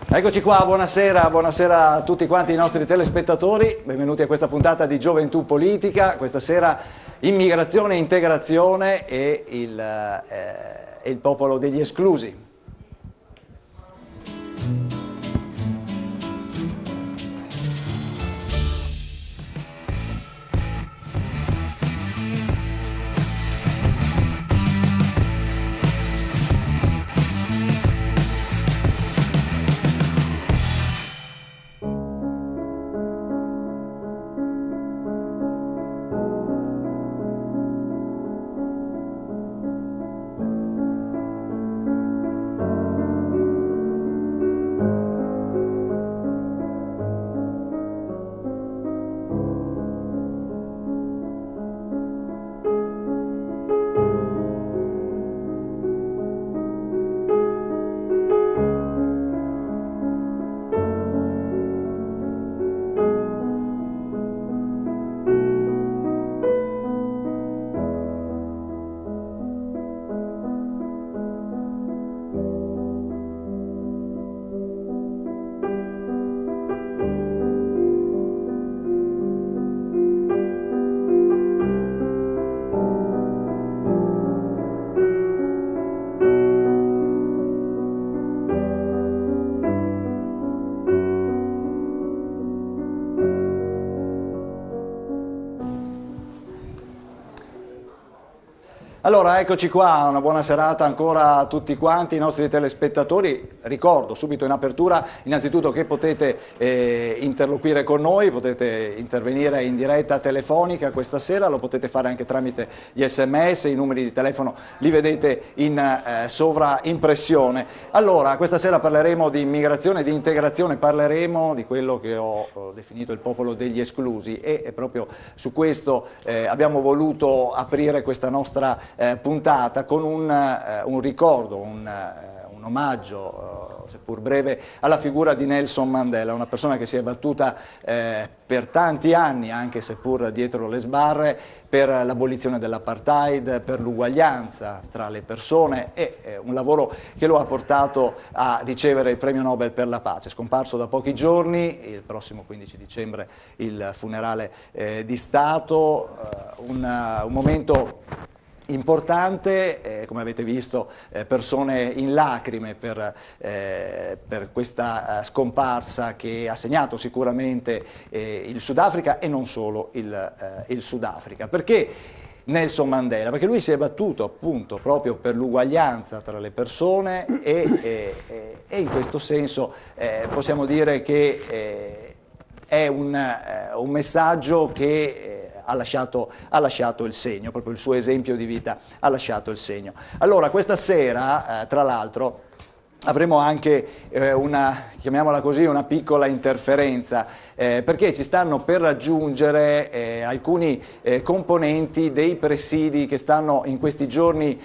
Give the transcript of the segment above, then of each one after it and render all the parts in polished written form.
Eccoci qua, buonasera, buonasera a tutti quanti i nostri telespettatori, benvenuti a questa puntata di Gioventù Politica, questa sera immigrazione, integrazione e il popolo degli esclusi. Allora, eccoci qua, una buona serata ancora a tutti quanti i nostri telespettatori. Ricordo subito in apertura innanzitutto che potete interloquire con noi, potete intervenire in diretta telefonica questa sera, lo potete fare anche tramite gli SMS, i numeri di telefono li vedete in sovraimpressione. Allora, questa sera parleremo di immigrazione e di integrazione, parleremo di quello che ho definito il popolo degli esclusi e proprio su questo abbiamo voluto aprire questa nostra puntata con un ricordo, un omaggio, seppur breve, alla figura di Nelson Mandela, una persona che si è battuta per tanti anni, anche seppur dietro le sbarre, per l'abolizione dell'apartheid, per l'uguaglianza tra le persone e un lavoro che lo ha portato a ricevere il premio Nobel per la pace. Scomparso da pochi giorni, il prossimo 15 dicembre il funerale di Stato, un momento importante, come avete visto, persone in lacrime per questa scomparsa che ha segnato sicuramente il Sudafrica e non solo il Sudafrica. Perché Nelson Mandela? Perché lui si è battuto appunto proprio per l'uguaglianza tra le persone e in questo senso possiamo dire che è un messaggio che ha lasciato il segno, proprio il suo esempio di vita ha lasciato il segno. Allora, questa sera, tra l'altro, avremo anche chiamiamola così, una piccola interferenza, perché ci stanno per raggiungere alcuni componenti dei presidi che stanno in questi giorni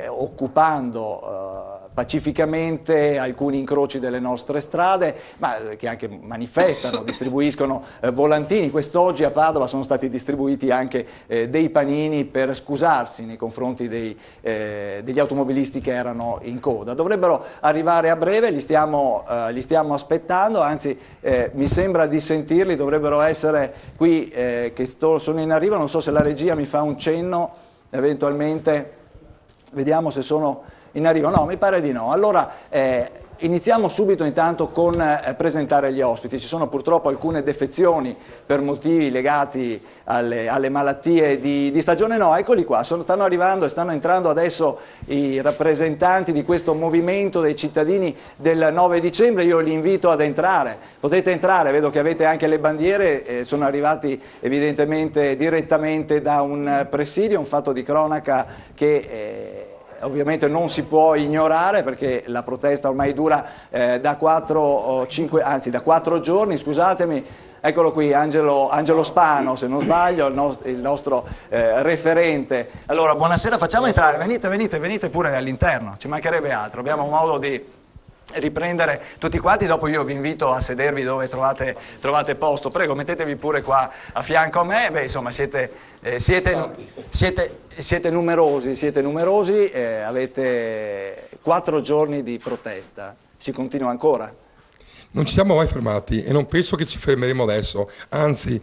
occupando pacificamente alcuni incroci delle nostre strade, ma che anche manifestano, distribuiscono volantini. Quest'oggi a Padova sono stati distribuiti anche dei panini per scusarsi nei confronti degli automobilisti che erano in coda. Dovrebbero arrivare a breve, li stiamo aspettando, anzi mi sembra di sentirli, dovrebbero essere qui che sono in arrivo, non so se la regia mi fa un cenno, eventualmente vediamo se sono in arrivo, no, mi pare di no. Allora iniziamo subito intanto con presentare gli ospiti. Ci sono purtroppo alcune defezioni per motivi legati alle malattie di stagione. No, eccoli qua, stanno arrivando e stanno entrando adesso i rappresentanti di questo movimento dei cittadini del 9 dicembre. Io li invito ad entrare, potete entrare, vedo che avete anche le bandiere, sono arrivati evidentemente direttamente da un presidio, un fatto di cronaca che ovviamente non si può ignorare perché la protesta ormai dura da 4 giorni, scusatemi. Eccolo qui, Angelo Spano, se non sbaglio, il nostro referente. Allora, buonasera, facciamo entrare, venite pure all'interno, ci mancherebbe altro, abbiamo modo di riprendere tutti quanti, dopo io vi invito a sedervi dove trovate posto, prego mettetevi pure qua a fianco a me. Beh, insomma siete numerosi, avete 4 giorni di protesta, si continua ancora? non ci siamo mai fermati e non penso che ci fermeremo adesso, anzi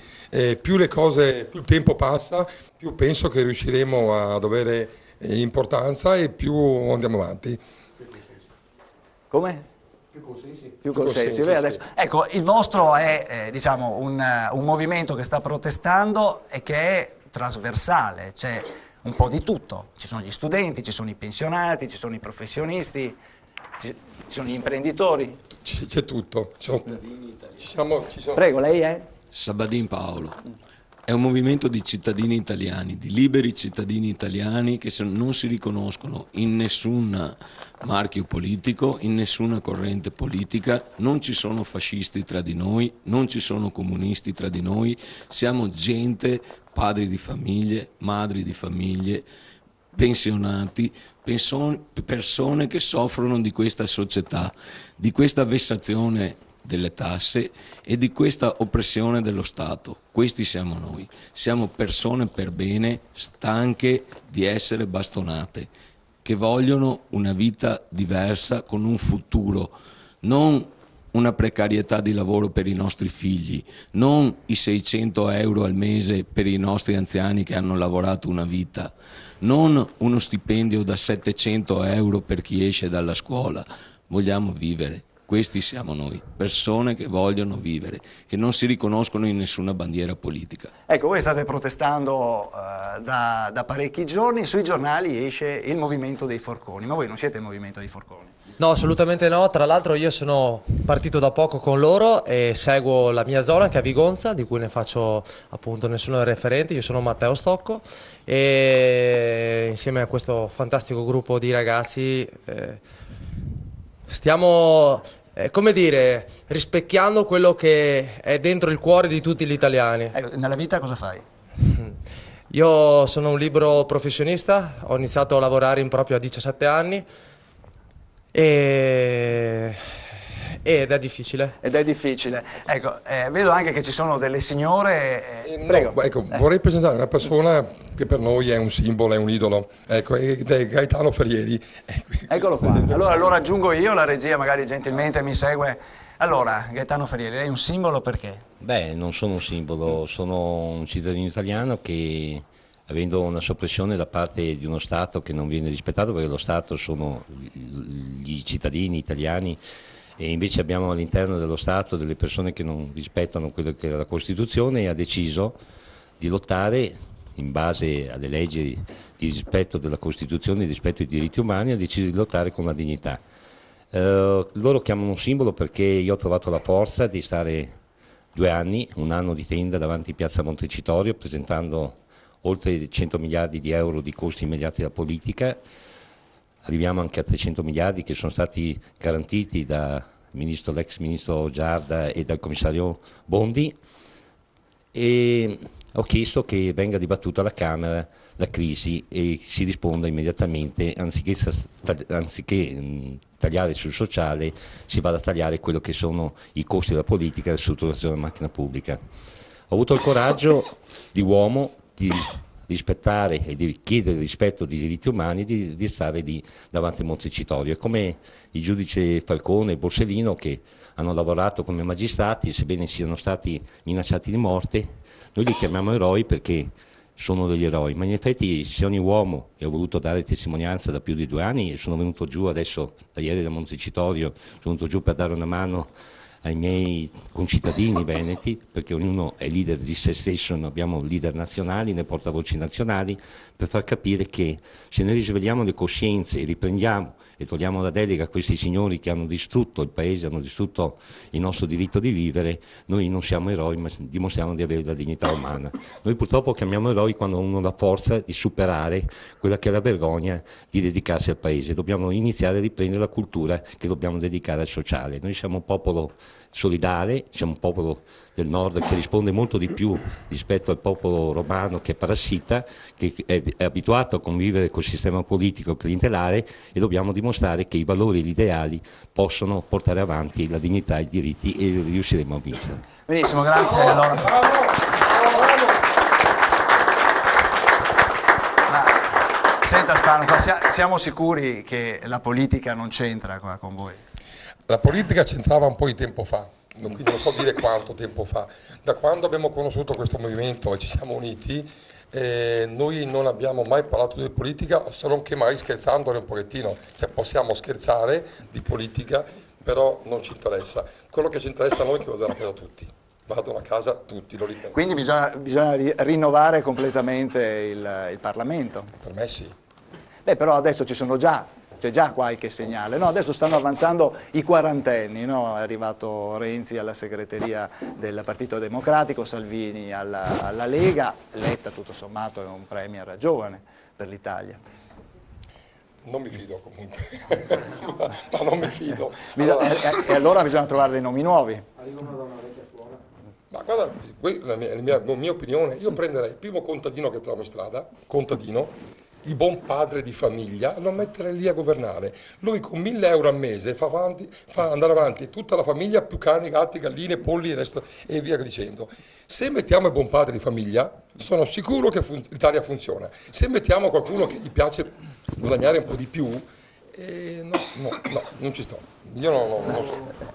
più il tempo passa, più penso che riusciremo ad avere importanza e più andiamo avanti. Come? Più consensi. Sì. Adesso, ecco, il vostro è diciamo un movimento che sta protestando e che è trasversale, c'è un po' di tutto, ci sono gli studenti, ci sono i pensionati, ci sono i professionisti, ci sono gli imprenditori. C'è tutto. Prego, lei è? Sabadin Paolo. È un movimento di cittadini italiani, di liberi cittadini italiani che non si riconoscono in nessun marchio politico, in nessuna corrente politica, non ci sono fascisti tra di noi, non ci sono comunisti tra di noi, siamo gente, padri di famiglie, madri di famiglie, pensionati, persone che soffrono di questa società, di questa vessazione delle tasse e di questa oppressione dello Stato. Questi siamo noi, siamo persone per bene, stanche di essere bastonate, che vogliono una vita diversa con un futuro, non una precarietà di lavoro per i nostri figli, non i 600 euro al mese per i nostri anziani che hanno lavorato una vita, non uno stipendio da 700 euro per chi esce dalla scuola. Vogliamo vivere. Questi siamo noi, persone che vogliono vivere, che non si riconoscono in nessuna bandiera politica. Ecco, voi state protestando da parecchi giorni, sui giornali esce il Movimento dei Forconi, ma voi non siete il Movimento dei Forconi? No, assolutamente no, tra l'altro io sono partito da poco con loro e seguo la mia zona che è Vigonza, di cui ne faccio appunto, ne sono il referente, io sono Matteo Stocco e insieme a questo fantastico gruppo di ragazzi stiamo, come dire, rispecchiando quello che è dentro il cuore di tutti gli italiani. Ecco, nella vita cosa fai? Io sono un libero professionista, ho iniziato a lavorare in proprio a 17 anni ed è difficile. Ed è difficile. Ecco, vedo anche che ci sono delle signore. Prego. No, ecco, vorrei presentare una persona che per noi è un simbolo, è un idolo, ecco, ed è Gaetano Ferieri. Eccolo qua. Allora lo raggiungo io, la regia magari gentilmente mi segue. Allora, Gaetano Ferieri, lei è un simbolo perché? Beh, non sono un simbolo, sono un cittadino italiano che, avendo una soppressione da parte di uno Stato che non viene rispettato, perché lo Stato sono gli cittadini italiani, e invece abbiamo all'interno dello Stato delle persone che non rispettano quello che è la Costituzione, e ha deciso di lottare in base alle leggi di rispetto della Costituzione, di rispetto ai diritti umani, ha deciso di lottare con la dignità. Loro chiamano un simbolo perché io ho trovato la forza di stare 2 anni, un anno di tenda davanti a Piazza Montecitorio, presentando oltre 100 miliardi di euro di costi immediati della politica. Arriviamo anche a 300 miliardi che sono stati garantiti dall'ex ministro Giarda e dal commissario Bondi, e ho chiesto che venga dibattuta alla Camera la crisi e si risponda immediatamente, anziché tagliare sul sociale, si vada a tagliare quello che sono i costi della politica e la strutturazione della macchina pubblica. Ho avuto il coraggio di uomo di rispettare e di chiedere rispetto dei diritti umani, di stare lì davanti a Montecitorio. È come il giudice Falcone e Borsellino, che hanno lavorato come magistrati, sebbene siano stati minacciati di morte. Noi li chiamiamo eroi perché sono degli eroi, ma in effetti se ogni uomo, e ho voluto dare testimonianza da più di 2 anni, e sono venuto giù adesso da ieri da Montecitorio, sono venuto giù per dare una mano ai miei concittadini veneti, perché ognuno è leader di se stesso, noi abbiamo leader nazionali, né portavoci nazionali, per far capire che se noi risvegliamo le coscienze e riprendiamo e togliamo la delega a questi signori che hanno distrutto il paese, hanno distrutto il nostro diritto di vivere, noi non siamo eroi, ma dimostriamo di avere la dignità umana. Noi purtroppo chiamiamo eroi quando uno ha la forza di superare quella che è la vergogna di dedicarsi al paese. Dobbiamo iniziare a riprendere la cultura che dobbiamo dedicare al sociale. Noi siamo un popolo solidale, siamo un popolo del nord che risponde molto di più rispetto al popolo romano, che è parassita, che è abituato a convivere col sistema politico clientelare, e dobbiamo dimostrare che i valori e gli ideali possono portare avanti la dignità e i diritti, e riusciremo a vincere. Benissimo, grazie. Allora. Senta Spano, siamo sicuri che la politica non c'entra qua con voi? La politica c'entrava un po' di tempo fa, quindi non so dire quanto tempo fa. Da quando abbiamo conosciuto questo movimento e ci siamo uniti, noi non abbiamo mai parlato di politica, se non che magari scherzandone un pochettino, cioè possiamo scherzare di politica, però non ci interessa. Quello che ci interessa a noi è che vadano a casa tutti. Vadano a casa tutti, lo ripeto. Quindi bisogna rinnovare completamente il Parlamento. Per me sì. Beh, però adesso c'è già qualche segnale, no? Adesso stanno avanzando i quarantenni, no? È arrivato Renzi alla segreteria del Partito Democratico, Salvini alla Lega, Letta tutto sommato è un premier giovane per l'Italia. Non mi fido comunque, ma non mi fido. E allora bisogna trovare dei nomi nuovi. Ma guarda, la mia opinione, io prenderei il primo contadino che trovo in strada, contadino, il buon padre di famiglia, lo mettere lì a governare. Lui con 1.000 euro al mese fa andare avanti tutta la famiglia, più cani, gatti, galline, polli e via dicendo. Se mettiamo il buon padre di famiglia, sono sicuro che l'Italia funziona. Se mettiamo qualcuno che gli piace guadagnare un po' di più, no, non ci sto. Io non so.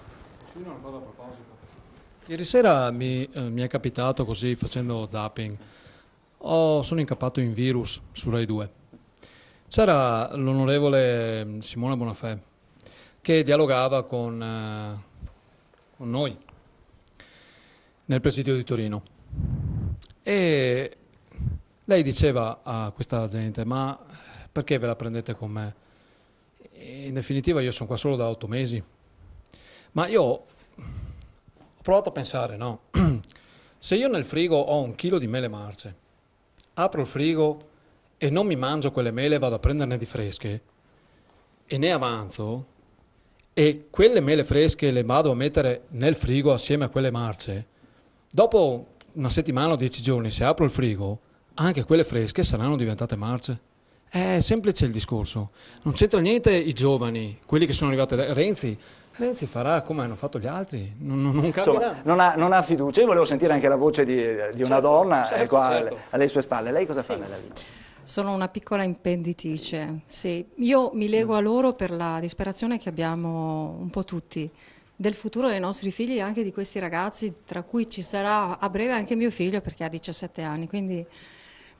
Ieri sera mi è capitato così facendo zapping, sono incappato in Virus su Rai 2. C'era l'onorevole Simone Bonafè che dialogava con noi nel presidio di Torino e lei diceva a questa gente: ma perché ve la prendete con me? In definitiva io sono qua solo da 8 mesi, ma io ho provato a pensare, no? Se io nel frigo ho 1 chilo di mele marce, apro il frigo e non mi mangio quelle mele, vado a prenderne di fresche e ne avanzo, e quelle mele fresche le vado a mettere nel frigo assieme a quelle marce, dopo una settimana o 10 giorni, se apro il frigo, anche quelle fresche saranno diventate marce. È semplice il discorso, non c'entra niente i giovani, quelli che sono arrivati da Renzi farà come hanno fatto gli altri, non cambierà. Insomma, non ha fiducia. Io volevo sentire anche la voce di una donna qua alle sue spalle. Lei cosa fa nella vita? Sono una piccola imprenditrice, sì. Io mi lego a loro per la disperazione che abbiamo un po' tutti, del futuro dei nostri figli e anche di questi ragazzi, tra cui ci sarà a breve anche mio figlio perché ha 17 anni, quindi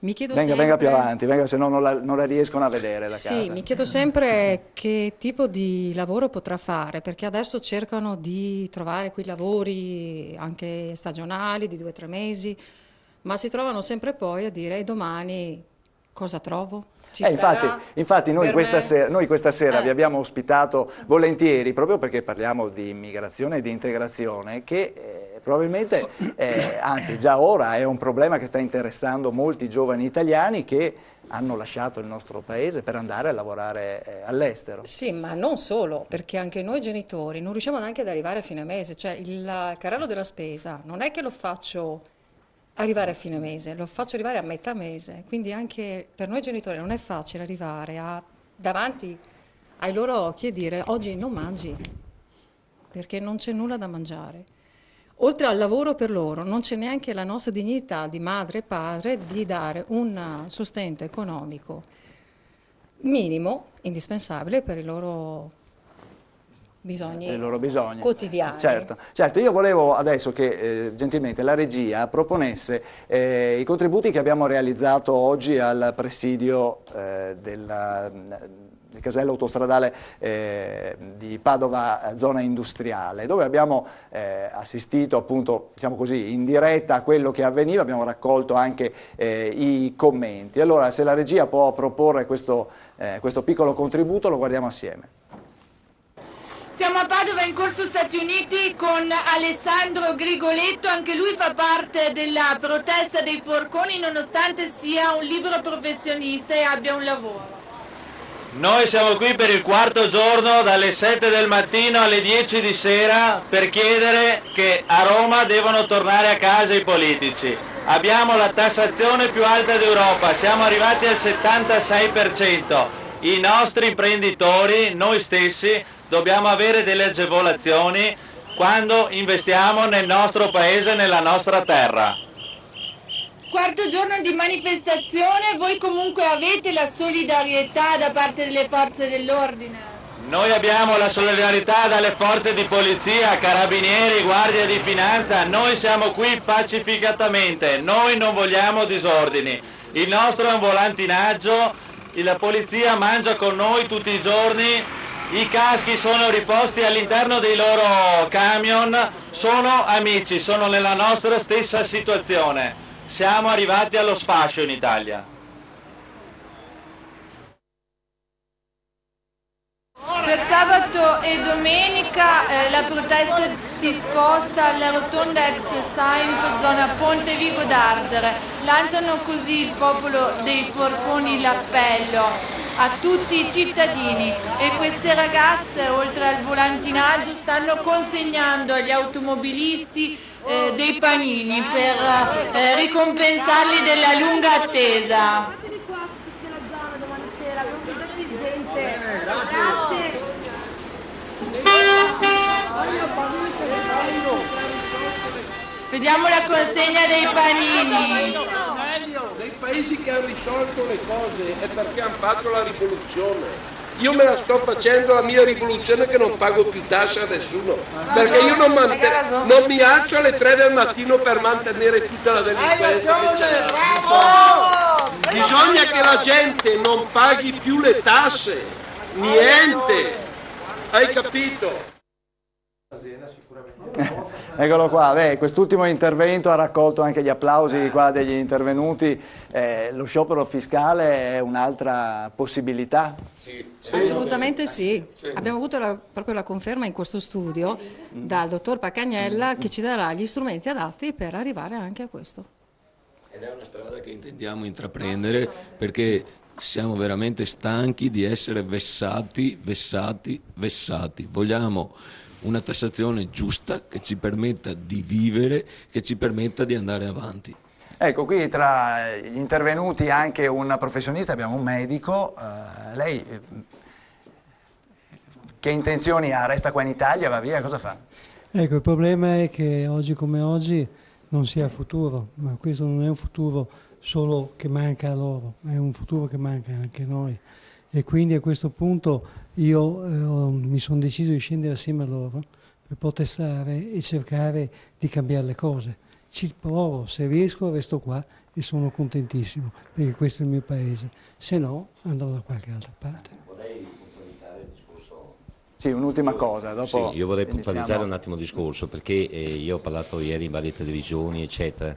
mi chiedo venga più avanti, se no non la riescono a vedere da casa. Sì, mi chiedo sempre che tipo di lavoro potrà fare, perché adesso cercano di trovare quei lavori anche stagionali di 2 o 3 mesi, ma si trovano sempre poi a dire: domani cosa trovo? Infatti noi questa sera vi abbiamo ospitato volentieri proprio perché parliamo di immigrazione e di integrazione che probabilmente, anzi già ora è un problema che sta interessando molti giovani italiani che hanno lasciato il nostro paese per andare a lavorare all'estero. Sì, ma non solo, perché anche noi genitori non riusciamo neanche ad arrivare a fine mese, cioè il carrello della spesa non è che lo faccio arrivare a fine mese, lo faccio arrivare a metà mese, quindi anche per noi genitori non è facile arrivare davanti ai loro occhi e dire: oggi non mangi, perché non c'è nulla da mangiare. Oltre al lavoro per loro non c'è neanche la nostra dignità di madre e padre di dare un sostento economico minimo, indispensabile per i loro bisogni quotidiani. Certo, io volevo adesso che gentilmente la regia proponesse i contributi che abbiamo realizzato oggi al presidio del casello autostradale di Padova, zona industriale, dove abbiamo assistito appunto, diciamo così, in diretta a quello che avveniva, abbiamo raccolto anche i commenti. Allora, se la regia può proporre questo piccolo contributo, lo guardiamo assieme. Siamo a Padova in Corso Stati Uniti con Alessandro Grigoletto, anche lui fa parte della protesta dei forconi nonostante sia un libero professionista e abbia un lavoro. Noi siamo qui per il 4° giorno dalle 7 del mattino alle 10 di sera per chiedere che a Roma devono tornare a casa i politici. Abbiamo la tassazione più alta d'Europa, siamo arrivati al 76%. I nostri imprenditori, noi stessi, dobbiamo avere delle agevolazioni quando investiamo nel nostro paese, nella nostra terra. 4° giorno di manifestazione, voi comunque avete la solidarietà da parte delle forze dell'ordine? Noi abbiamo la solidarietà dalle forze di polizia, carabinieri, guardia di finanza, noi siamo qui pacificatamente, noi non vogliamo disordini. Il nostro è un volantinaggio, la polizia mangia con noi tutti i giorni, i caschi sono riposti all'interno dei loro camion, sono amici, sono nella nostra stessa situazione. Siamo arrivati allo sfascio in Italia. Per sabato e domenica la protesta si sposta alla rotonda ex Saimp, zona Ponte Vigo d'Arzere. Lanciano così il popolo dei Forconi l'appello a tutti i cittadini, e queste ragazze, oltre al volantinaggio, stanno consegnando agli automobilisti dei panini per ricompensarli della lunga attesa. Vediamo la consegna dei panini. Nei paesi che hanno risolto le cose è perché hanno fatto la rivoluzione. Io me la sto facendo la mia rivoluzione che non pago più tasse a nessuno, perché io non mi alzo alle 3 del mattino per mantenere tutta la delinquenza che c'è. Bisogna che la gente non paghi più le tasse, niente, hai capito? Eccolo qua, quest'ultimo intervento ha raccolto anche gli applausi qua degli intervenuti. Lo sciopero fiscale è un'altra possibilità? Sì. Assolutamente sì. Abbiamo avuto proprio la conferma in questo studio dal dottor Pacagnella che ci darà gli strumenti adatti per arrivare anche a questo. Ed è una strada che intendiamo intraprendere, perché siamo veramente stanchi di essere vessati. Vogliamo una tassazione giusta che ci permetta di vivere, che ci permetta di andare avanti. Ecco, qui tra gli intervenuti anche un professionista, abbiamo un medico. Lei che intenzioni ha? Resta qua in Italia, va via, cosa fa? Ecco, il problema è che oggi come oggi non si ha futuro, ma questo non è un futuro solo che manca a loro, è un futuro che manca anche a noi. E quindi a questo punto io mi sono deciso di scendere assieme a loro per protestare e cercare di cambiare le cose. Ci provo, se riesco resto qua e sono contentissimo perché questo è il mio paese, se no andrò da qualche altra parte. Vorrei puntualizzare il discorso. Sì, un'ultima cosa. Dopo sì, io vorrei puntualizzare un attimo il discorso perché io ho parlato ieri in varie televisioni, eccetera.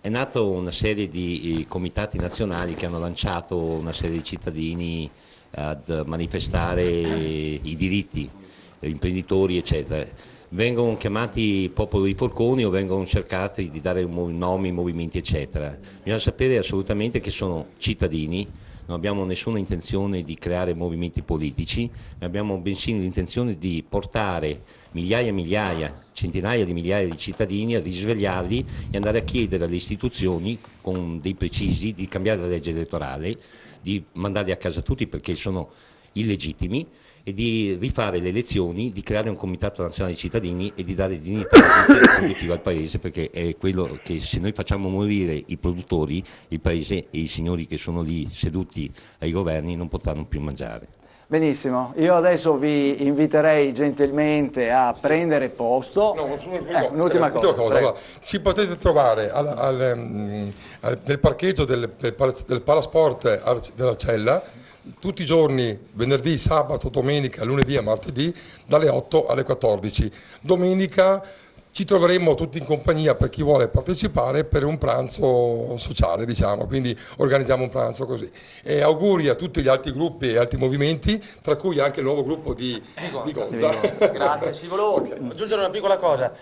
È nato una serie di comitati nazionali che hanno lanciato una serie di cittadini ad manifestare i diritti, imprenditori eccetera. Vengono chiamati popolo di Forconi o vengono cercati di dare nomi, movimenti eccetera. Bisogna sapere assolutamente che sono cittadini, non abbiamo nessuna intenzione di creare movimenti politici, ma abbiamo bensì l'intenzione di portare migliaia e migliaia, centinaia di migliaia di cittadini a risvegliarli e andare a chiedere alle istituzioni con dei precisi di cambiare la legge elettorale, di mandarli a casa tutti perché sono illegittimi e di rifare le elezioni, di creare un comitato nazionale di cittadini e di dare dignità produttiva al paese, perché è quello che se noi facciamo morire i produttori, il paese e i signori che sono lì seduti ai governi non potranno più mangiare. Benissimo, io adesso vi inviterei gentilmente a prendere posto. Un'ultima cosa. Allora, ci potete trovare nel parcheggio del Palasport della Cella tutti i giorni, venerdì, sabato, domenica, lunedì e martedì, dalle 8 alle 14. Domenica ci troveremo tutti in compagnia per chi vuole partecipare per un pranzo sociale, diciamo, quindi organizziamo un pranzo così. E auguri a tutti gli altri gruppi e altri movimenti, tra cui anche il nuovo gruppo di Gonza. Grazie, sì, volevo aggiungere una piccola cosa.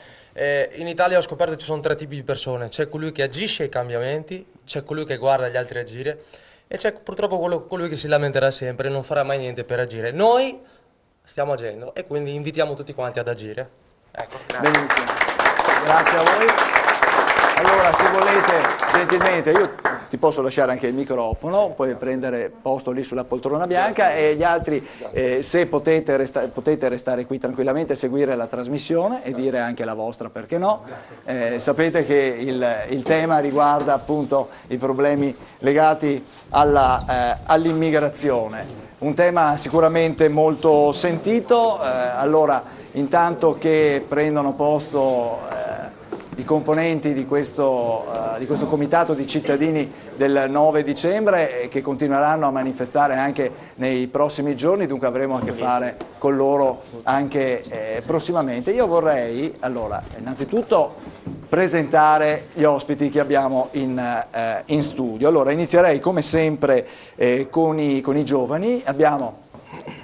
In Italia ho scoperto che ci sono 3 tipi di persone: c'è colui che agisce ai cambiamenti, c'è colui che guarda gli altri agire e c'è purtroppo colui che si lamenterà sempre e non farà mai niente per agire. Noi stiamo agendo e quindi invitiamo tutti quanti ad agire. Ecco, grazie. Benissimo, grazie a voi. Allora, se volete, gentilmente, io ti posso lasciare anche il microfono, puoi prendere posto lì sulla poltrona bianca e gli altri, se potete restare qui tranquillamente, seguire la trasmissione e dire anche la vostra, perché no. Sapete che il tema riguarda appunto i problemi legati all'immigrazione. un tema sicuramente molto sentito. Allora, intanto che prendono posto i componenti di questo comitato di cittadini del 9 dicembre che continueranno a manifestare anche nei prossimi giorni, dunque avremo a che fare con loro anche prossimamente. Io vorrei allora innanzitutto presentare gli ospiti che abbiamo in studio. Allora inizierei come sempre con i giovani.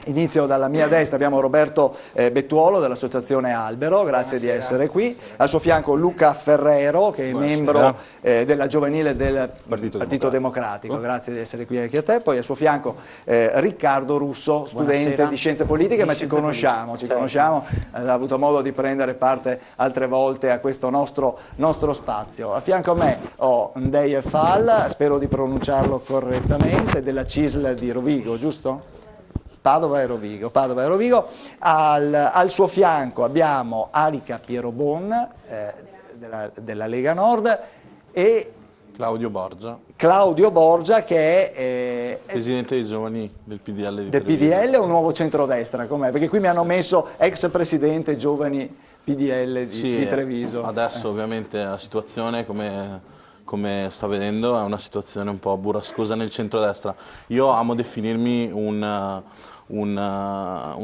Inizio dalla mia destra, abbiamo Roberto Bettuolo dell'associazione Albero, grazie di essere qui. Al suo fianco Luca Ferrero, che è membro della giovanile del Partito Democratico, grazie di essere qui anche a te. Poi al suo fianco Riccardo Russo, studente di Scienze Politiche, ma ci conosciamo, ha avuto modo di prendere parte altre volte a questo nostro spazio. A fianco a me ho Ndeye Fall, spero di pronunciarlo correttamente, della CISL di Rovigo, giusto? Padova e Rovigo. Al suo fianco abbiamo Arica Pierobon della Lega Nord e Claudio Borgia che è presidente dei giovani del PDL del PDL o Nuovo Centrodestra, com'è? Perché qui mi hanno messo ex presidente giovani PDL di Treviso. Adesso ovviamente la situazione come sta vedendo è una situazione un po' burrascosa nel centrodestra. Io amo definirmi un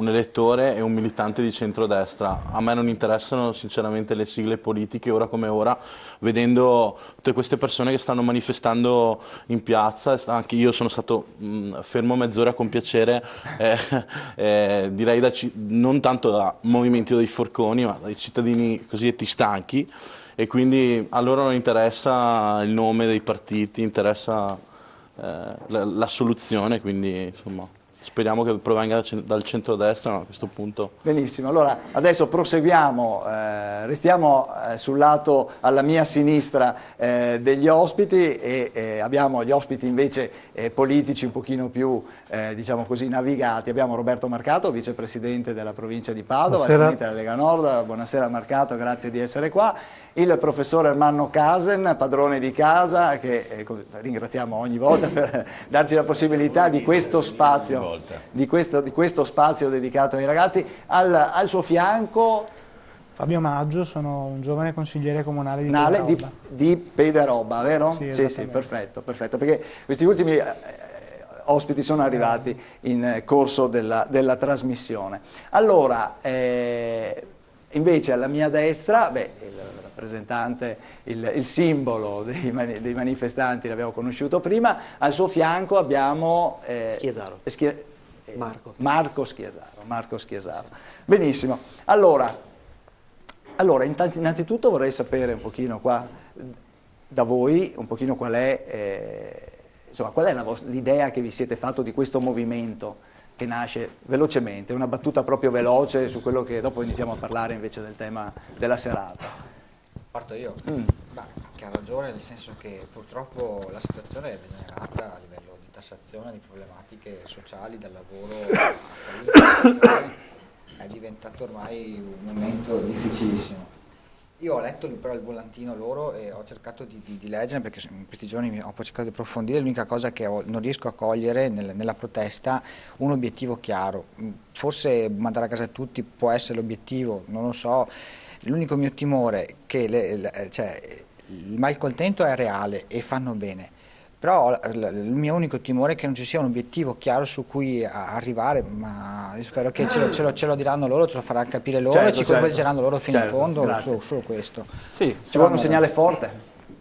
elettore e un militante di centrodestra. A me non interessano sinceramente le sigle politiche ora come ora, vedendo tutte queste persone che stanno manifestando in piazza. Anche io sono stato fermo mezz'ora con piacere, direi non tanto da movimenti dei forconi ma dai cittadini cosiddetti stanchi, e quindi a loro non interessa il nome dei partiti, interessa la soluzione, quindi insomma speriamo che provenga dal centrodestra, no, a questo punto. Benissimo, allora adesso proseguiamo, restiamo sul lato alla mia sinistra degli ospiti e abbiamo gli ospiti invece politici un pochino più diciamo così navigati. Abbiamo Roberto Marcato, vicepresidente della provincia di Padova, esponente della Lega Nord. Buonasera Marcato, grazie di essere qua. Il professor Ermanno Casen, padrone di casa, che ringraziamo ogni volta per darci la possibilità di questo spazio, di questo spazio dedicato ai ragazzi. Al suo fianco Fabio Maggio, sono un giovane consigliere comunale di Pederobba, vero? Sì, perfetto, perché questi ultimi ospiti sono arrivati in corso della trasmissione. Allora, invece alla mia destra, il rappresentante, il simbolo dei manifestanti l'abbiamo conosciuto prima, al suo fianco abbiamo Marco Schiesaro. Benissimo, allora innanzitutto vorrei sapere un pochino qua da voi, un pochino qual è l'idea che vi siete fatto di questo movimento che nasce velocemente, una battuta proprio veloce su quello che dopo iniziamo a parlare invece del tema della serata. Parto io? Che ha ragione, nel senso che purtroppo la situazione è degenerata a livello di tassazione, di problematiche sociali, dal lavoro alla è diventato ormai un momento difficilissimo. Io ho letto però il volantino loro e ho cercato di leggere, perché in questi giorni ho cercato di approfondire. L'unica cosa che non riesco a cogliere nella protesta, un obiettivo chiaro. Forse mandare a casa tutti può essere l'obiettivo, non lo so. L'unico mio timore è che il malcontento è reale e fanno bene, però il mio unico timore è che non ci sia un obiettivo chiaro su cui arrivare, ma io spero che ce lo diranno loro, ce lo faranno capire loro e ci coinvolgeranno loro fino in fondo, solo questo. Sì, ci vuole un segnale forte?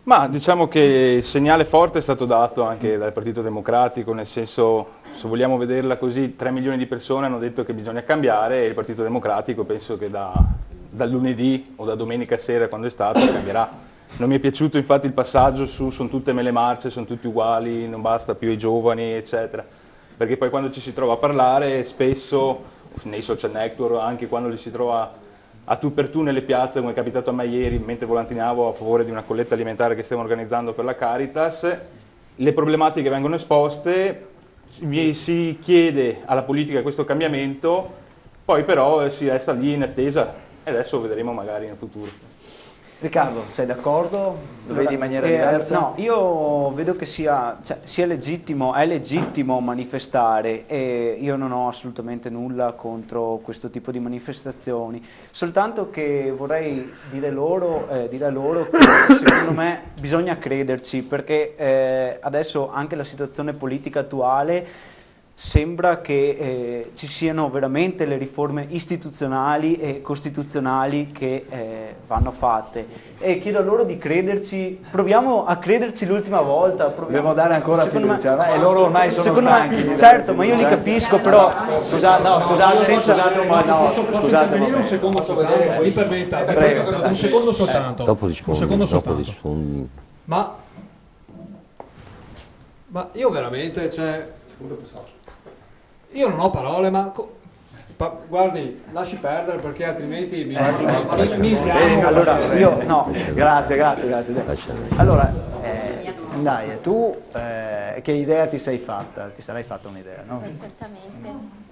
Ma diciamo che il segnale forte è stato dato anche dal Partito Democratico, nel senso, se vogliamo vederla così, 3 milioni di persone hanno detto che bisogna cambiare e il Partito Democratico penso che dal lunedì o da domenica sera, quando è stato, cambierà. Non mi è piaciuto infatti il passaggio su sono tutte mele marce, sono tutti uguali, non basta più i giovani, eccetera. Perché poi quando ci si trova a parlare, spesso nei social network, anche quando li si trova a tu per tu nelle piazze, come è capitato a me ieri, mentre volantinavo a favore di una colletta alimentare che stiamo organizzando per la Caritas, le problematiche vengono esposte, si chiede alla politica questo cambiamento, poi però si resta lì in attesa e adesso vedremo magari nel futuro. Riccardo, sei d'accordo? Lo vedi in maniera diversa? No, io vedo che sia legittimo, è legittimo manifestare e io non ho assolutamente nulla contro questo tipo di manifestazioni, soltanto che vorrei dire loro che secondo me bisogna crederci, perché adesso anche la situazione politica attuale sembra che ci siano veramente le riforme istituzionali e costituzionali che vanno fatte, e chiedo a loro di crederci, proviamo a crederci l'ultima volta. Dobbiamo dare ancora fiducia, e loro ormai sono stanchi. Certo, ma io li capisco, però... Scusate un secondo soltanto, mi permetta, un secondo soltanto. Dopo rispondi. Un secondo soltanto. Ma io veramente, io non ho parole, ma guardi, lasci perdere, perché altrimenti mi infiammo. Allora, io no. Grazie. Allora, dai, tu che idea ti sei fatta? Ti sarai fatta un'idea, no? Certamente.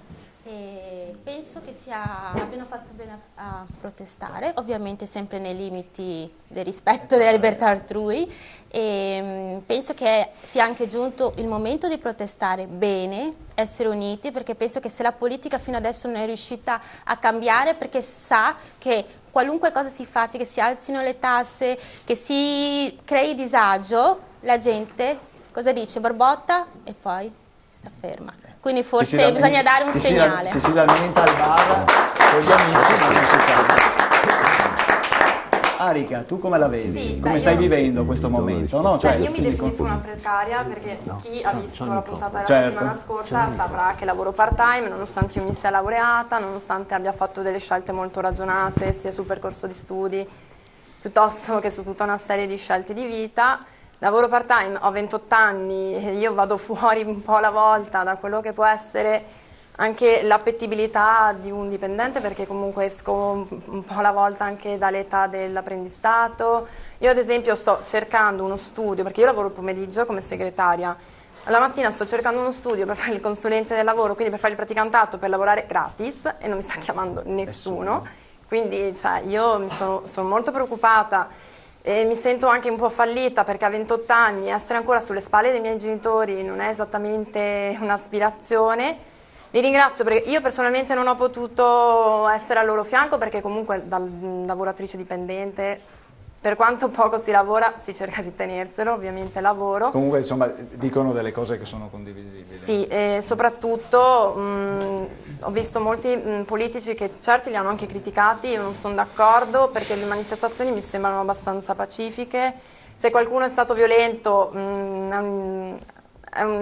Penso che abbiano fatto bene a protestare, ovviamente sempre nei limiti del rispetto della libertà altrui, e penso che sia anche giunto il momento di protestare bene, essere uniti, perché penso che se la politica fino adesso non è riuscita a cambiare, perché sa che qualunque cosa si faccia, che si alzino le tasse, che si crei disagio, la gente cosa dice? Borbotta e poi sta ferma. Quindi forse bisogna dare un segnale. Ci si lamenta al bar con gli amici, ma non si fa. Arica, tu come la vedi? Sì, come stai vivendo questo momento? No? Io mi definisco una precaria, perché chi ha visto la puntata della settimana scorsa saprà che lavoro part-time, nonostante io mi sia laureata, nonostante abbia fatto delle scelte molto ragionate sia sul percorso di studi piuttosto che su tutta una serie di scelte di vita. Lavoro part-time, ho 28 anni, io vado fuori un po' alla volta da quello che può essere anche l'appetibilità di un dipendente, perché comunque esco un po' alla volta anche dall'età dell'apprendistato. Io ad esempio sto cercando uno studio, perché io lavoro il pomeriggio come segretaria, alla mattina sto cercando uno studio per fare il consulente del lavoro, quindi per fare il praticantato, per lavorare gratis, e non mi sta chiamando nessuno. Quindi io sono molto preoccupata. E mi sento anche un po' fallita, perché a 28 anni essere ancora sulle spalle dei miei genitori non è esattamente un'aspirazione. Li ringrazio, perché io personalmente non ho potuto essere al loro fianco, perché comunque da lavoratrice dipendente, per quanto poco si lavora, si cerca di tenerselo, ovviamente lavoro. Comunque insomma dicono delle cose che sono condivisibili. Sì, e soprattutto ho visto molti politici che certi li hanno anche criticati, io non sono d'accordo, perché le manifestazioni mi sembrano abbastanza pacifiche. Se qualcuno è stato violento è un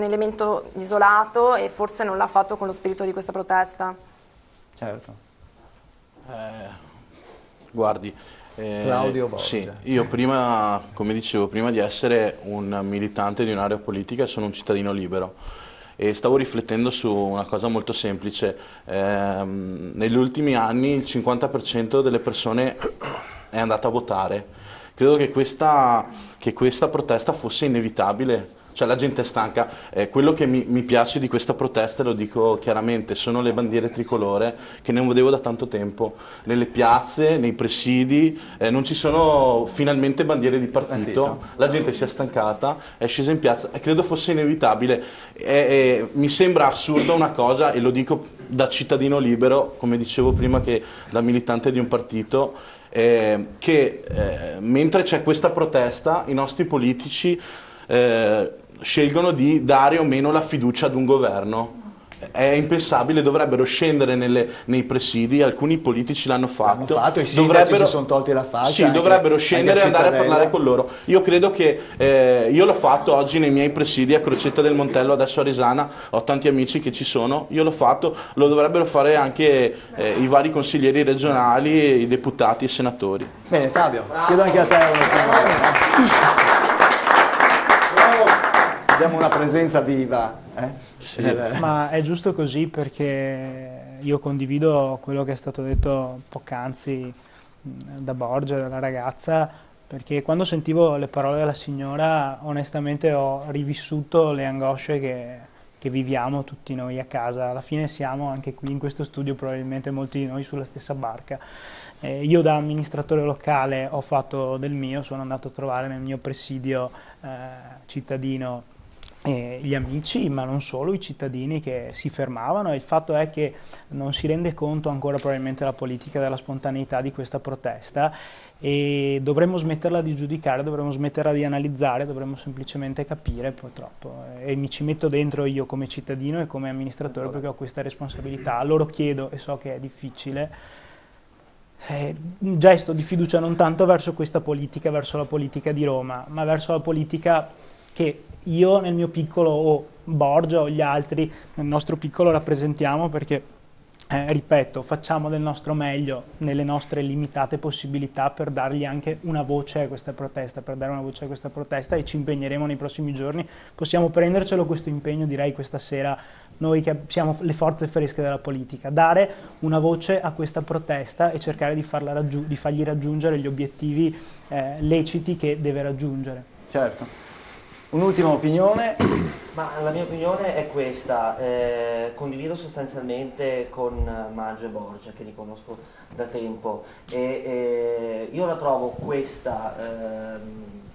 elemento isolato, e forse non l'ha fatto con lo spirito di questa protesta. Certo. Guardi, Claudio Borgia. sì, io prima, come dicevo, prima di essere un militante di un'area politica sono un cittadino libero, e stavo riflettendo su una cosa molto semplice. Negli ultimi anni il 50% delle persone è andata a votare. Credo che questa protesta fosse inevitabile. Cioè la gente è stanca. Quello che mi piace di questa protesta, lo dico chiaramente, sono le bandiere tricolore, che non vedevo da tanto tempo. Nelle piazze, nei presidi, non ci sono finalmente bandiere di partito. La gente si è stancata, è scesa in piazza, e credo fosse inevitabile. Mi sembra assurda una cosa, e lo dico da cittadino libero, come dicevo prima, che da militante di un partito, che mentre c'è questa protesta i nostri politici scelgono di dare o meno la fiducia ad un governo. È impensabile, dovrebbero scendere nei presidi, alcuni politici l'hanno fatto, e i sindaci si sono tolti la faccia. Sì, dovrebbero scendere e andare a parlare con loro. Io credo che, io l'ho fatto oggi nei miei presidi a Crocetta del Montello, adesso a Risana, ho tanti amici che ci sono, io l'ho fatto, lo dovrebbero fare anche i vari consiglieri regionali, i deputati, i senatori. Bene, Fabio, chiedo anche a te una abbiamo una presenza viva. Sì. Ma è giusto così, perché io condivido quello che è stato detto poc'anzi da Borgia, dalla ragazza, perché quando sentivo le parole della signora onestamente ho rivissuto le angosce che che viviamo tutti noi a casa. Alla fine siamo anche qui in questo studio probabilmente molti di noi sulla stessa barca. Io da amministratore locale ho fatto del mio, sono andato a trovare nel mio presidio cittadino gli amici, ma non solo, i cittadini che si fermavano, e il fatto è che non si rende conto ancora probabilmente la politica della spontaneità di questa protesta, e dovremmo smetterla di giudicare, dovremmo smetterla di analizzare, dovremmo semplicemente capire, purtroppo, e mi ci metto dentro io come cittadino e come amministratore perché ho questa responsabilità. Loro chiedo, e so che è difficile, un gesto di fiducia non tanto verso questa politica, verso la politica di Roma, ma verso la politica che io nel mio piccolo, o Borgia o gli altri nel nostro piccolo rappresentiamo, perché ripeto, facciamo del nostro meglio nelle nostre limitate possibilità per dargli anche una voce a questa protesta, e ci impegneremo nei prossimi giorni. Possiamo prendercelo questo impegno, direi, questa sera, noi che siamo le forze fresche della politica, dare una voce a questa protesta e cercare di fargli raggiungere gli obiettivi leciti che deve raggiungere. Certo. Un'ultima opinione? Ma la mia opinione è questa, condivido sostanzialmente con Maggio e Borgia, che li conosco da tempo, e io la trovo questa,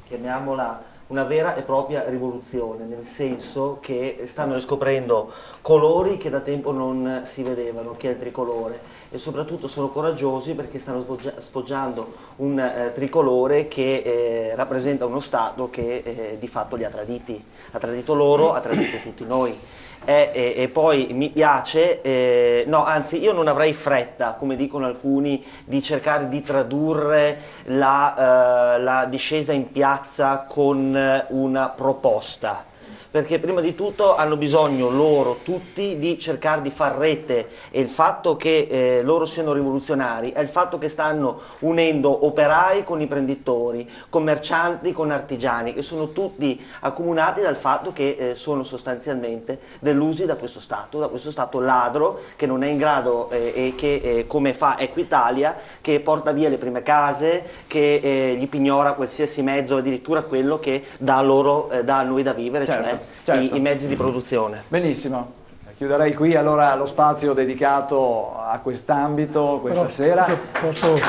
chiamiamola una vera e propria rivoluzione, nel senso che stanno riscoprendo colori che da tempo non si vedevano, che è il tricolore, e soprattutto sono coraggiosi perché stanno sfoggiando un tricolore che rappresenta uno Stato che di fatto li ha tradito loro, ha tradito tutti noi. E poi mi piace, no, anzi io non avrei fretta, come dicono alcuni, di cercare di tradurre la discesa in piazza con una proposta, perché prima di tutto hanno bisogno loro tutti di cercare di far rete, e il fatto che loro siano rivoluzionari è il fatto che stanno unendo operai con imprenditori, commercianti con artigiani, che sono tutti accomunati dal fatto che sono sostanzialmente delusi da questo Stato ladro, che non è in grado e che come fa Equitalia, che porta via le prime case, che gli pignora qualsiasi mezzo, addirittura quello che dà a noi da vivere, certo. Cioè i mezzi di produzione. Benissimo, chiuderei qui allora lo spazio dedicato a quest'ambito questa sera. Posso... Sì,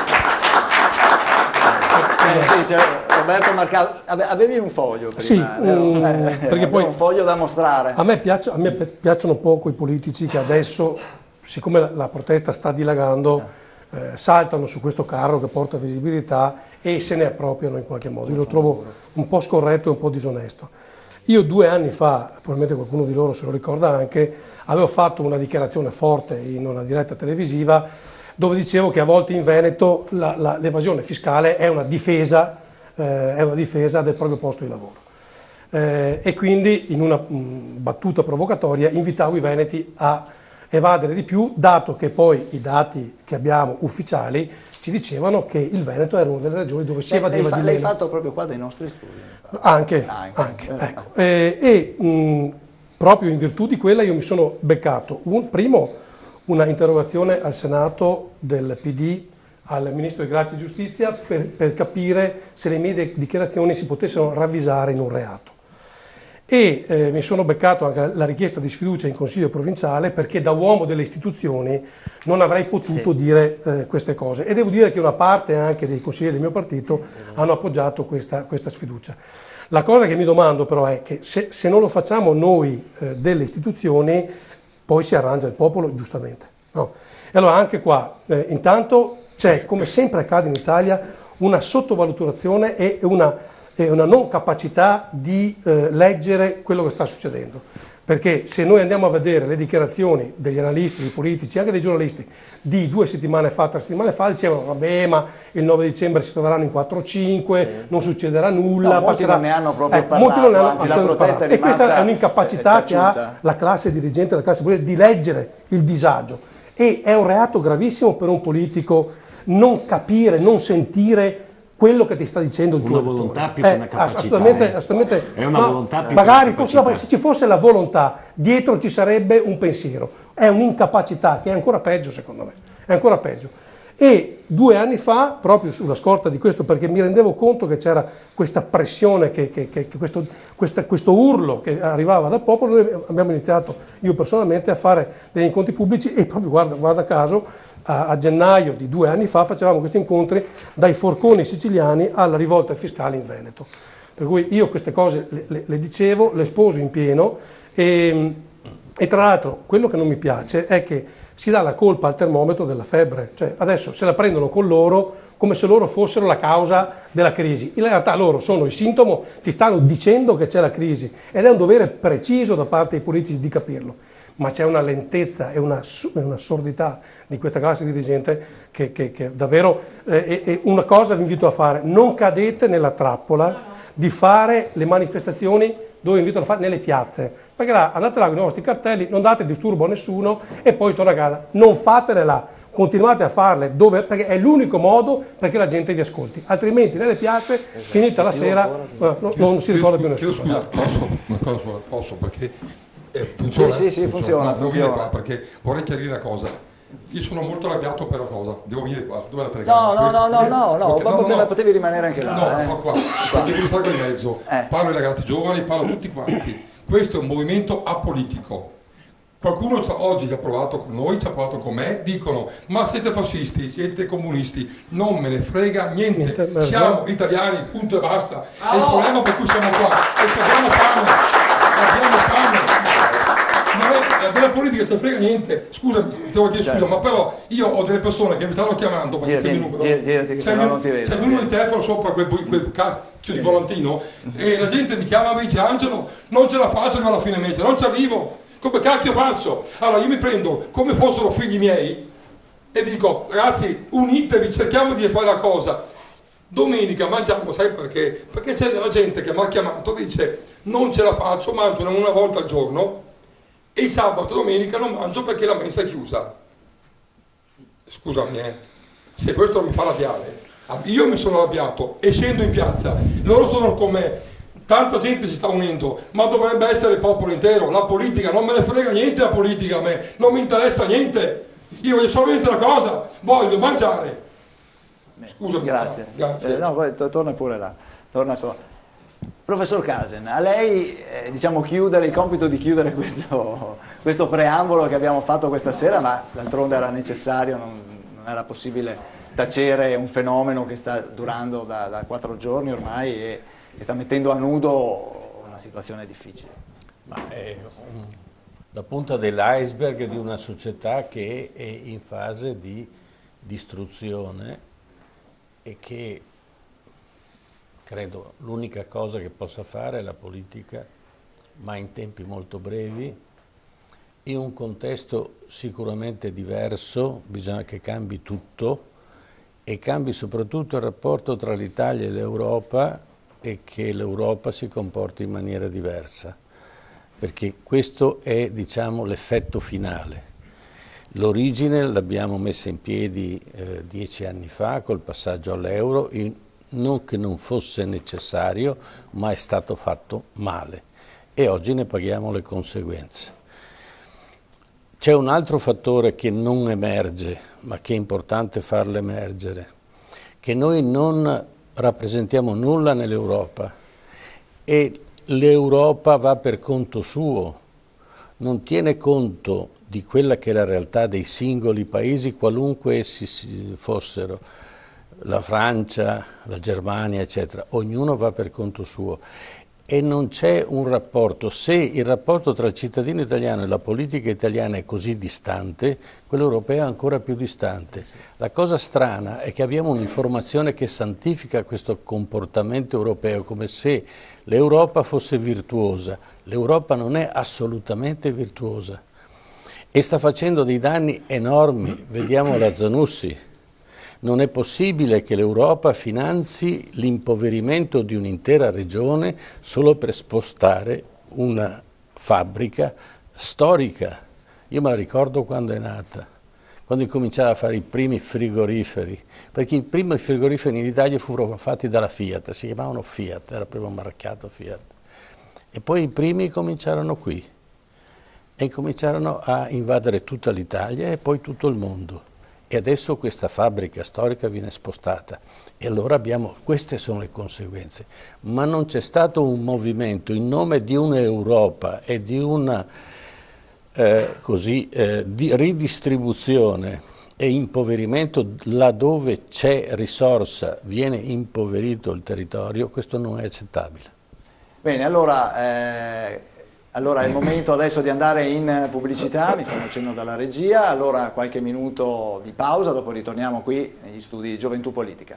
Roberto Marcato, avevi un foglio prima, sì, perché poi un foglio da mostrare. A me piacciono poco i politici che adesso, siccome la protesta sta dilagando, saltano su questo carro che porta visibilità e se ne appropriano in qualche modo. Io lo trovo un po' scorretto e un po' disonesto. Io 2 anni fa, probabilmente qualcuno di loro se lo ricorda anche, avevo fatto una dichiarazione forte in una diretta televisiva dove dicevo che a volte in Veneto l'evasione fiscale è una difesa del proprio posto di lavoro. E quindi in una battuta provocatoria invitavo i veneti a evadere di più, dato che poi i dati che abbiamo ufficiali ci dicevano che il Veneto era una delle regioni dove si evadeva di meno. L'hai fatto proprio qua dai nostri studi? Anche. Ecco. Proprio in virtù di quella io mi sono beccato una interrogazione al Senato del PD al Ministro di Grazia e Giustizia per capire se le mie dichiarazioni si potessero ravvisare in un reato. E mi sono beccato anche la richiesta di sfiducia in Consiglio provinciale, perché da uomo delle istituzioni non avrei potuto dire queste cose, e devo dire che una parte anche dei consiglieri del mio partito hanno appoggiato questa sfiducia. La cosa che mi domando però è che se non lo facciamo noi delle istituzioni, poi si arrangia il popolo, giustamente. No? E allora anche qua, intanto c'è, come sempre accade in Italia, una sottovalutazione e una non capacità di leggere quello che sta succedendo. Perché se noi andiamo a vedere le dichiarazioni degli analisti, dei politici, anche dei giornalisti, di 2 settimane fa, 3 settimane fa, dicevano vabbè, ma il 9 dicembre si troveranno in 4-5, non succederà nulla. No, molti non ne hanno proprio parlato, molti non ne hanno, anzi la protesta è rimasta. E questa è un'incapacità che ha la classe dirigente, la classe politica, di leggere il disagio. E è un reato gravissimo per un politico non capire, non sentire quello che ti sta dicendo il tuo elettore. Una volontà più che una capacità. Assolutamente. È una volontà più magari che una se ci fosse la volontà, dietro ci sarebbe un pensiero. È un'incapacità che è ancora peggio, secondo me. È ancora peggio. E 2 anni fa, proprio sulla scorta di questo, perché mi rendevo conto che c'era questa pressione, questo urlo che arrivava dal popolo, noi abbiamo iniziato, io personalmente, a fare degli incontri pubblici e proprio guarda caso, a gennaio di 2 anni fa facevamo questi incontri dai forconi siciliani alla rivolta fiscale in Veneto. Per cui io queste cose le dicevo, le sposo in pieno e tra l'altro quello che non mi piace è che si dà la colpa al termometro della febbre, cioè adesso se la prendono con loro come se loro fossero la causa della crisi. In realtà loro sono il sintomo, ti stanno dicendo che c'è la crisi ed è un dovere preciso da parte dei politici di capirlo. Ma c'è una lentezza e un'assurdità di questa classe dirigente che davvero è una cosa vi invito a fare: non cadete nella trappola di fare le manifestazioni dove invitano a fare nelle piazze, perché là andate là con i vostri cartelli, non date disturbo a nessuno e poi torna a casa. Non fatele là, continuate a farle dove, perché è l'unico modo perché la gente vi ascolti, altrimenti nelle piazze, finita la sera, non si ricorda più nessuno. Scusa, posso perché funziona? Sì, funziona. Devo venire qua perché vorrei chiarire una cosa. Io sono molto arrabbiato per una cosa, devo venire qua, dove la telecamera? No, potevi rimanere anche là. No, qua, perché devo stare qui in mezzo. Parlo ai ragazzi giovani, parlo a tutti quanti. Questo è un movimento apolitico. Qualcuno oggi ci ha provato con noi, ci ha provato con me, dicono ma siete fascisti, siete comunisti, non me ne frega niente, siamo italiani, punto e basta. È il problema per cui siamo qua, e abbiamo fame. Della politica non frega niente, scusami, ti devo chiedere scusa, ma però io ho delle persone che mi stanno chiamando, girati che sennò non ti vedo. C'è il numero di telefono sopra quel cazzo di volantino e la gente mi chiama e mi dice Angelo, non ce la faccio arrivare alla fine mese, non ci arrivo, come cacchio faccio? Allora io mi prendo come fossero figli miei e dico ragazzi unitevi, cerchiamo di fare la cosa. Domenica mangiamo, sai perché? Perché c'è della gente che mi ha chiamato e dice non ce la faccio, mangio una volta al giorno e il sabato e domenica non mangio perché la mensa è chiusa. Scusami, se questo non mi fa arrabbiare, io mi sono arrabbiato e scendo in piazza, loro sono con me, tanta gente si sta unendo, ma dovrebbe essere il popolo intero, la politica, non me ne frega niente la politica a me, non mi interessa niente, io voglio solamente una cosa, voglio mangiare. Scusami. Grazie. No, poi torna pure là. Professor Casen, a lei chiudere il compito di chiudere questo preambolo che abbiamo fatto questa sera, ma d'altronde era necessario, non era possibile tacere un fenomeno che sta durando da 4 giorni ormai e sta mettendo a nudo una situazione difficile. Ma è la punta dell'iceberg di una società che è in fase di distruzione e che credo l'unica cosa che possa fare è la politica, ma in tempi molto brevi, in un contesto sicuramente diverso, bisogna che cambi tutto e cambi soprattutto il rapporto tra l'Italia e l'Europa e che l'Europa si comporti in maniera diversa, perché questo è, diciamo, l'effetto finale. L'origine l'abbiamo messa in piedi 10 anni fa col passaggio all'euro, non che non fosse necessario, ma è stato fatto male e oggi ne paghiamo le conseguenze. C'è un altro fattore che non emerge, ma che è importante farlo emergere, che noi non rappresentiamo nulla nell'Europa e l'Europa va per conto suo, non tiene conto di quella che è la realtà dei singoli paesi, qualunque essi fossero, la Francia, la Germania, eccetera. Ognuno va per conto suo e non c'è un rapporto. Se il rapporto tra il cittadino italiano e la politica italiana è così distante, quello europeo è ancora più distante. La cosa strana è che abbiamo un'informazione che santifica questo comportamento europeo come se l'Europa fosse virtuosa. L'Europa non è assolutamente virtuosa e sta facendo dei danni enormi. Vediamo la Zanussi. Non è possibile che l'Europa finanzi l'impoverimento di un'intera regione solo per spostare una fabbrica storica. Io me la ricordo quando è nata, quando incominciava a fare i primi frigoriferi, perché i primi frigoriferi in Italia furono fatti dalla Fiat, si chiamavano Fiat, era il primo marchiato Fiat. E poi i primi cominciarono qui e cominciarono a invadere tutta l'Italia e poi tutto il mondo. e adesso questa fabbrica storica viene spostata e allora queste sono le conseguenze, ma non c'è stato un movimento in nome di un'Europa e di una di ridistribuzione e impoverimento laddove c'è risorsa, viene impoverito il territorio, questo non è accettabile. Bene, allora è il momento adesso di andare in pubblicità, mi fanno cenno dalla regia, allora qualche minuto di pausa, dopo ritorniamo qui negli studi di Gioventù Politica.